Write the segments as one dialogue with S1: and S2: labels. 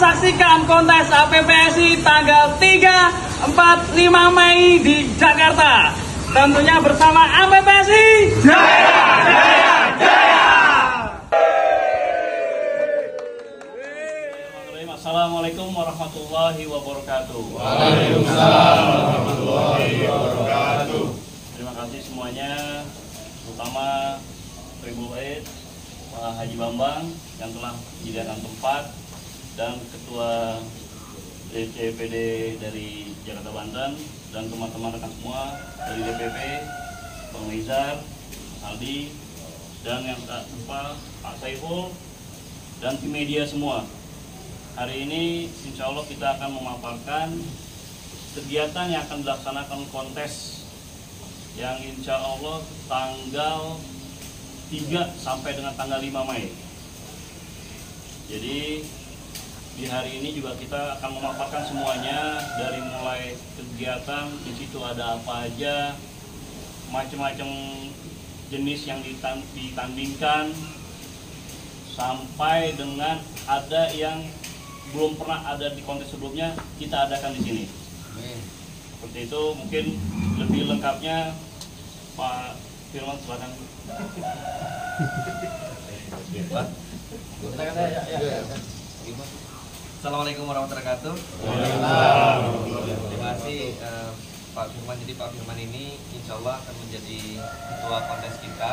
S1: saksikan kontes APPSI tanggal 3, 4, 5 Mei di Jakarta. Tentunya bersama APPSI Jaya, Jaya, Jaya. Assalamualaikum warahmatullahi wabarakatuh.
S2: Waalaikumsalam warahmatullahi wabarakatuh.
S1: Terima kasih semuanya, terutama Ibu Ed, Pak Haji Bambang yang telah menyediakan tempat, dan Ketua DCPD dari Jakarta Banten, dan teman-teman rekan semua dari DPP, Bang Rizar, Aldi, dan yang tak lupa Pak Saiful dan tim media semua. Hari ini insya Allah kita akan memaparkan kegiatan yang akan dilaksanakan kontes yang insya Allah tanggal 3 sampai dengan tanggal 5 Mei. Jadi di hari ini juga kita akan memaparkan semuanya, dari mulai kegiatan, di situ ada apa aja, macam-macam jenis yang ditandingkan, sampai dengan ada yang belum pernah ada di kontes sebelumnya, kita adakan di sini. Seperti itu, mungkin lebih lengkapnya Pak Firman, silakan.
S3: Assalamualaikum warahmatullahi wabarakatuh. Terima kasih Pak Firman. Jadi Pak Firman ini insya Allah akan menjadi ketua kontes kita,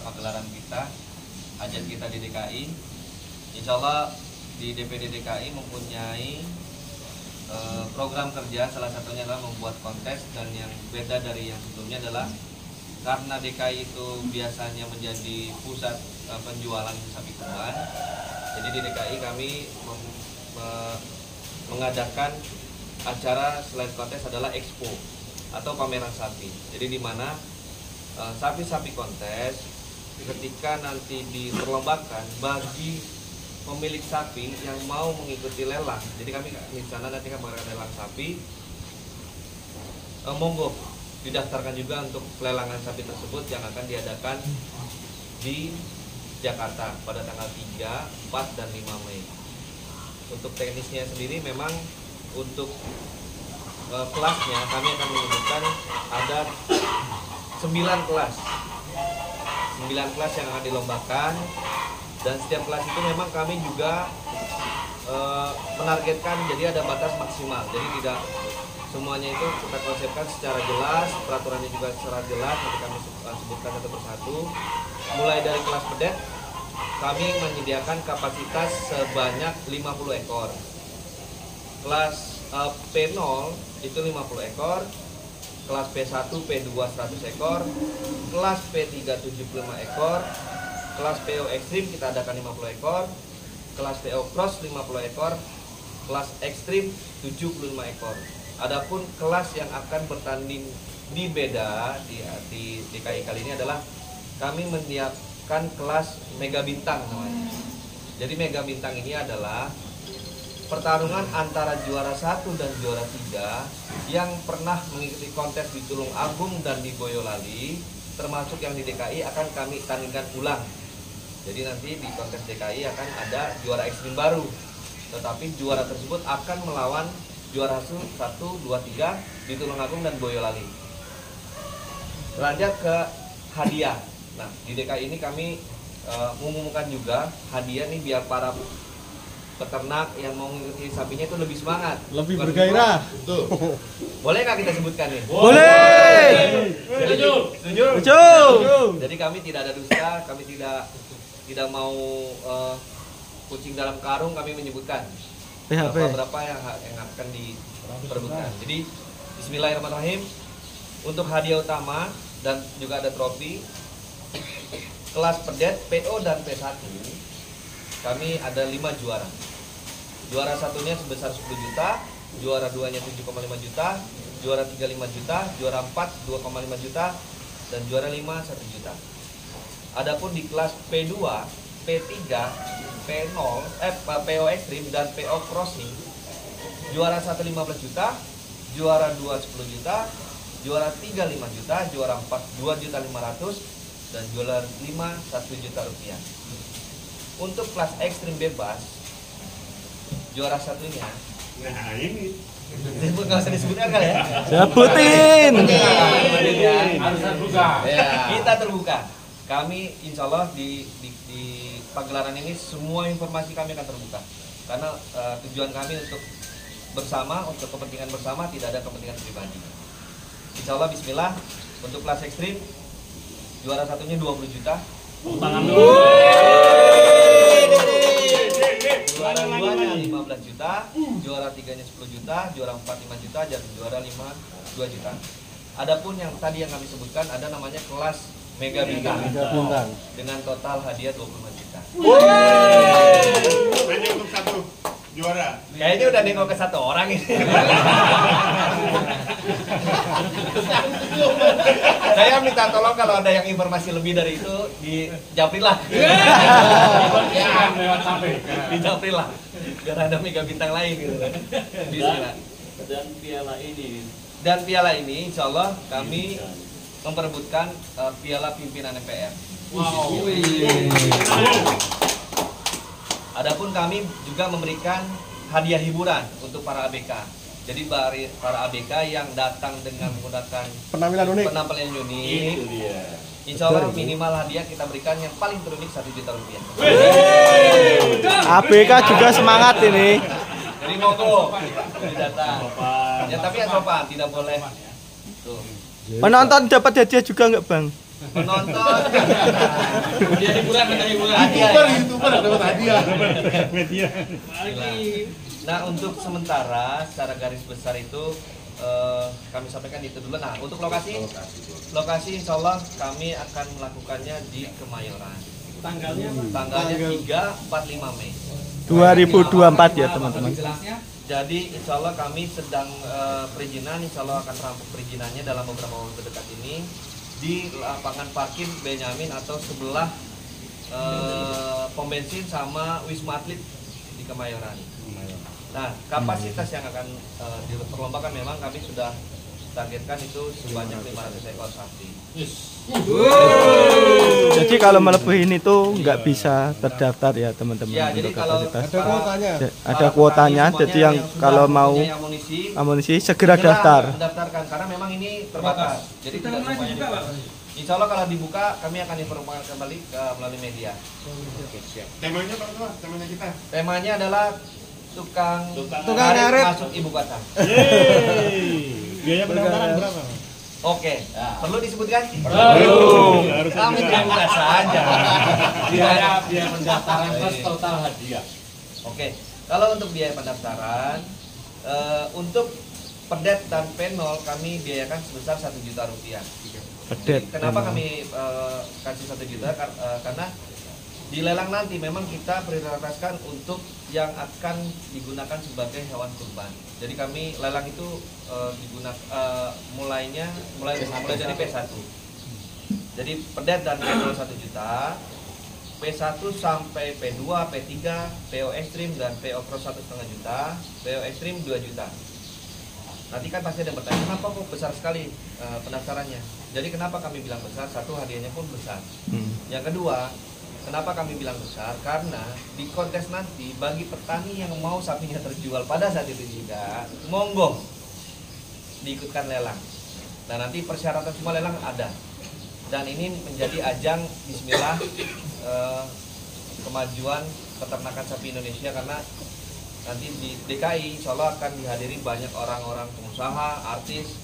S3: pagelaran kita, hajat kita di DKI. Insya Allah di DPD DKI mempunyai program kerja, salah satunya adalah membuat kontes, dan yang beda dari yang sebelumnya adalah karena DKI itu biasanya menjadi pusat penjualan sapi kurban. Jadi di DKI kami mengadakan acara selain kontes adalah expo atau pameran sapi. Jadi di mana sapi-sapi kontes ketika nanti diperlombakan bagi pemilik sapi yang mau mengikuti lelang. Jadi kami di sana nanti akan mengadakan lelang sapi. Monggo didaftarkan juga untuk pelelangan sapi tersebut yang akan diadakan di Jakarta pada tanggal 3, 4, dan 5 Mei. Untuk teknisnya sendiri memang untuk kelasnya kami akan menyebutkan ada 9 kelas. 9 kelas yang akan dilombakan, dan setiap kelas itu memang kami juga menargetkan, jadi ada batas maksimal. Jadi tidak semuanya itu kita konsepkan secara jelas, peraturannya juga secara jelas, nanti kami sebutkan satu persatu. Mulai dari kelas pedet, kami menyediakan kapasitas sebanyak 50 ekor. Kelas P0 itu 50 ekor, kelas P1, P2 100 ekor, kelas P3 75 ekor, kelas PO Ekstrim kita adakan 50 ekor, kelas PO Cross 50 ekor, kelas Ekstrim 75 ekor. Adapun kelas yang akan bertanding di beda di DKI kali ini adalah kami menyiapkan kelas Mega Bintang namanya. Jadi Mega Bintang ini adalah pertarungan antara juara 1 dan juara 3 yang pernah mengikuti kontes di Tulung Agung dan di Boyolali, termasuk yang di DKI akan kami tandingkan ulang. Jadi nanti di kontes DKI akan ada juara ekstrim baru, tetapi juara tersebut akan melawan juara 1, 2, 3 di Tulung Agung dan Boyolali. Lanjut ke hadiah. Nah, di DKI ini kami mengumumkan juga hadiah nih biar para peternak yang mau mengikuti sapinya itu lebih semangat,
S2: lebih bergairah.
S3: Tuh. Boleh nggak kita sebutkan nih?
S2: Boleh.
S3: Setuju? Setuju. Jadi kami tidak ada dusta, kami tidak mau kucing dalam karung, kami menyebutkan berapa yang akan diperebutkan. Jadi bismillahirrahmanirrahim. Untuk hadiah utama dan juga ada trofi kelas pedet PO dan P1 kami ada 5 juara. Juara satunya sebesar 10 juta, juara 2-nya 7,5 juta, juara 3 5 juta, juara 4 2,5 juta, dan juara 5 1 juta. Adapun di kelas P2, P3, P0, PO Extreme dan PO Crossing, juara 1 15 juta, juara 2 10 juta, juara 3 5 juta, juara 4 2.500.000, dan juara 5 1 juta rupiah. Untuk kelas ekstrim bebas juara satunya.
S2: Nah ini.
S3: Nggak usah disebutkan kali ya.
S4: Sebutin.
S3: Harus terbuka. Ya. Kita terbuka. Kami insya Allah di pagelaran ini semua informasi kami akan terbuka. Karena tujuan kami untuk bersama, untuk kepentingan bersama, tidak ada kepentingan pribadi. Insya Allah Bismillah, untuk kelas ekstrim juara satunya 20 juta.
S1: Tangan dulu.
S3: Juara 2-nya 15 juta, juara 3-nya 10 juta, juara 4 5 juta, dan juara 5 2 juta. Adapun yang tadi yang kami sebutkan ada namanya kelas Mega Bintang dengan total hadiah 25 juta.
S2: Hanya untuk satu juara.
S3: Kayaknya udah nengok ke satu orang ini. Saya minta tolong kalau ada yang informasi lebih dari itu dijaprilah. Dijaprilah. Biar ada Mega Bintang lain gitu kan. Bismillah. Dan piala ini insya Allah kami memperebutkan piala pimpinan MPR.
S2: Wow.
S3: Adapun kami juga memberikan hadiah hiburan untuk para ABK. Jadi para ABK yang datang dengan menggunakan penampilan unik, insya Allah minimal hadiah kita berikan yang paling terunik 1 juta rupiah.
S4: ABK juga semangat ini.
S3: Jadi monggo, jadi datang. Ya tapi yang sopan, tidak boleh. Tuh.
S4: Penonton dapat hadiah juga nggak Bang?
S3: Menonton.
S1: Dia hiburan, ada hiburan.
S2: YouTuber dapat hadiah.
S3: Nah untuk sementara secara garis besar itu kami sampaikan itu dulu. Nah untuk lokasi insya Allah kami akan melakukannya di Kemayoran. Tanggalnya 3, 4, 5 Mei
S4: 2024 ya teman-teman.
S3: Jadi insya Allah kami sedang perizinan, insya Allah akan rampung perizinannya dalam beberapa waktu dekat ini di lapangan parkir Benyamin atau sebelah pom bensin sama Wisma Atlet di Kemayoran. Nah kapasitas yang akan diperlombakan memang kami sudah targetkan itu sebanyak 500 ekor sapi.
S4: Jadi kalau melebihi itu nggak bisa terdaftar ya teman-teman.
S3: Ya, jadi
S4: untuk
S3: kalau
S4: kapasitas. Ada kuotanya. Jadi yang kalau mau amunisi segera daftar.
S3: Mendaftarkan karena memang ini terbatas. Jadi tidak semuanya dibuka. Insya Allah kalau dibuka kami akan informasikan kembali melalui media.
S2: Temanya Pak Ketua, temanya kita.
S3: Temanya adalah tukang
S4: ngarit
S3: masuk ibu kota.
S2: Biaya pendaftaran berapa?
S3: Oke, perlu disebutkan?
S4: Belum.
S3: Kami terbuka saja.
S1: Biaya pendaftaran plus total hadiah.
S3: Oke, kalau untuk biaya pendaftaran, untuk pedet dan penol kami biayakan sebesar 1 juta rupiah.
S4: Pedet.
S3: Kenapa kami kasih 1 juta? Karena di lelang nanti memang kita prioritaskan untuk yang akan digunakan sebagai hewan kurban. Jadi kami lelang itu mulai dari P1. Jadi pedet dan penol 1 juta, P1 sampai P2, P3, PO ekstrim dan PO cross 1,5 juta, PO ekstrim 2 juta. Nanti kan pasti ada yang bertanya, kenapa kok besar sekali pendaftarannya? Jadi kenapa kami bilang besar? Satu, hadiahnya pun besar. Yang kedua, kenapa kami bilang besar? Karena di kontes nanti bagi petani yang mau sapinya terjual pada saat itu juga, monggo diikutkan lelang. Dan nanti persyaratan semua lelang ada. Dan ini menjadi ajang bismillah kemajuan peternakan sapi Indonesia, karena nanti di DKI insya Allah akan dihadiri banyak orang-orang pengusaha, artis,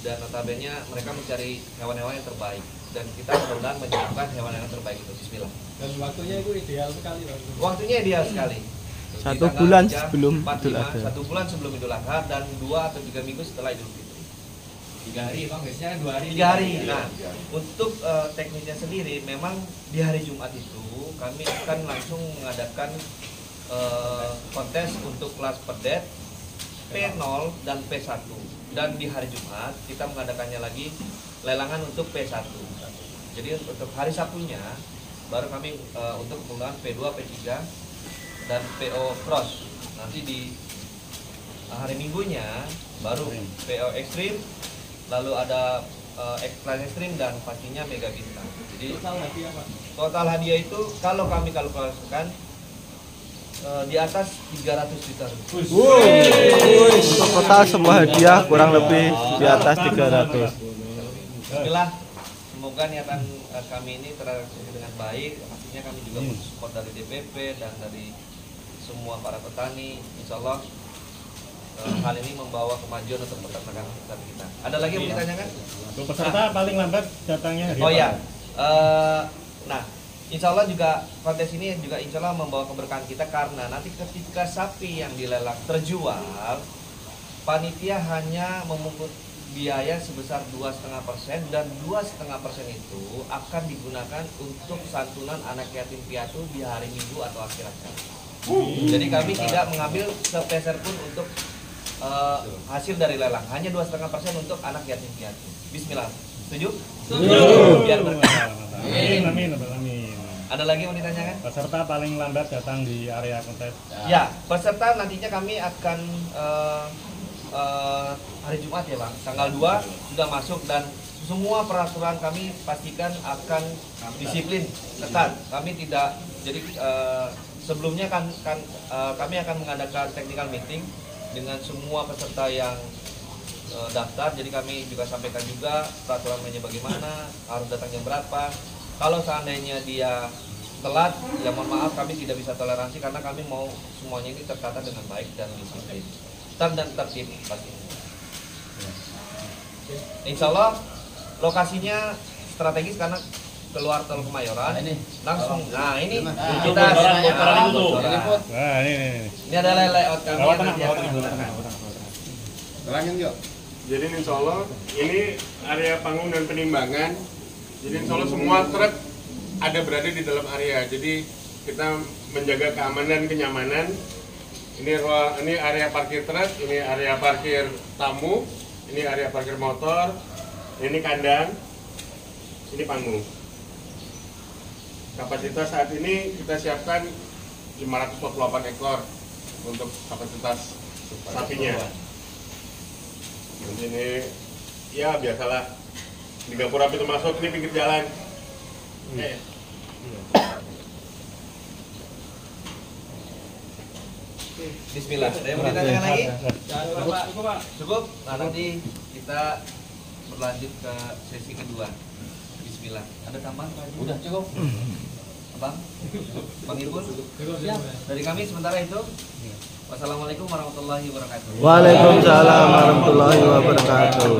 S3: dan notabene mereka mencari hewan-hewan yang terbaik. Dan kita mudah-mudahan menyiapkan hewan-hewan terbaik itu. Bismillah.
S5: Dan waktunya itu ideal sekali, Pak.
S3: Waktunya ideal sekali.
S4: 1 bulan sebelum Idul Adha.
S3: 1 bulan sebelum Idul Adha dan 2 atau 3 minggu setelah Idul Fitri.
S5: 3 hari, Bang. Biasanya 2 hari.
S3: 3 hari. Nah, untuk teknisnya sendiri memang di hari Jumat itu kami akan langsung mengadakan kontes untuk kelas pedet P0 dan P1. Dan di hari Jumat kita mengadakannya lagi lelangan untuk P1. Jadi untuk hari Sabtunya baru kami untuk penggunaan P2, P3 dan PO cross. Nanti di hari Minggunya baru PO ekstrim, lalu ada kelas ekstrim dan pastinya Mega Bintang. Jadi
S5: Total hadiah, Pak.
S3: total hadiah itu kalau kami kalkulasikan di atas 300 juta.
S4: Untuk total semua hadiah kurang lebih di atas 300.
S3: Bismillah, semoga niatan kami ini terrealisasi dengan baik. Pastinya kami juga support dari DPP dan dari semua para petani. Insya Allah hal ini membawa kemajuan untuk peternakan kita. Ada lagi yang mau ditanyakan?
S2: Peserta paling lambat datangnya hari
S3: Oh
S2: apa?
S3: ya, nah insya Allah juga kontes ini juga insya Allah membawa keberkahan kita karena nanti ketika sapi yang dilelang terjual, panitia hanya memungut biaya sebesar 2,5% dan 2,5% itu akan digunakan untuk santunan anak yatim piatu di hari Minggu atau akhir acara. Jadi kami tidak mengambil sepeser pun untuk hasil dari lelang, hanya 2,5% untuk anak yatim piatu. Bismillah. Setuju? Setuju. Biar berkah.
S2: Amin. Amin.
S3: Ada lagi yang mau ditanyakan?
S2: Peserta paling lambat datang di area kontes.
S3: Ya, peserta nantinya kami akan hari Jumat ya Bang, tanggal 2 sudah masuk dan semua peraturan kami pastikan akan disiplin ketat. Kami tidak jadi sebelumnya kami akan mengadakan technical meeting dengan semua peserta yang daftar. Jadi kami juga sampaikan juga peraturan mainnya bagaimana, harus datang jam berapa. Kalau seandainya dia telat, ya mohon maaf kami tidak bisa toleransi karena kami mau semuanya ini tertata dengan baik dan disiplin. Dan tertib pasti. Insya Allah lokasinya strategis karena keluar tol Kemayoran langsung. Nah ini kita
S1: bocoran itu tuh.
S2: Nah, ini.
S3: Ini adalah layout kami
S2: Bawah
S3: yang
S2: tengah,
S3: nanti
S2: bawah
S3: akan
S2: tengah, bawah
S3: digunakan.
S2: tengah.
S6: Terangin yuk. Jadi insya Allah ini area panggung dan penimbangan. Jadi insya Allah semua truk ada berada di dalam area. Jadi kita menjaga keamanan, kenyamanan. Ini area parkir truk, ini area parkir tamu, ini area parkir motor, ini kandang, ini panggung. Kapasitas saat ini kita siapkan 548 ekor untuk kapasitas sapinya. Ini ya biasalah di Gapura pintu masuk, ini pinggir jalan.
S3: Bismillah. Ada yang mau ditanyakan lagi?
S5: Cukup, Pak.
S3: Cukup? Nah nanti kita berlanjut ke sesi kedua. Bismillah. Ada tambahan? Udah cukup. Abang? Bang Irfan?
S5: Ya.
S3: Dari kami sementara itu. Wassalamualaikum warahmatullahi wabarakatuh.
S4: Waalaikumsalam warahmatullahi wabarakatuh.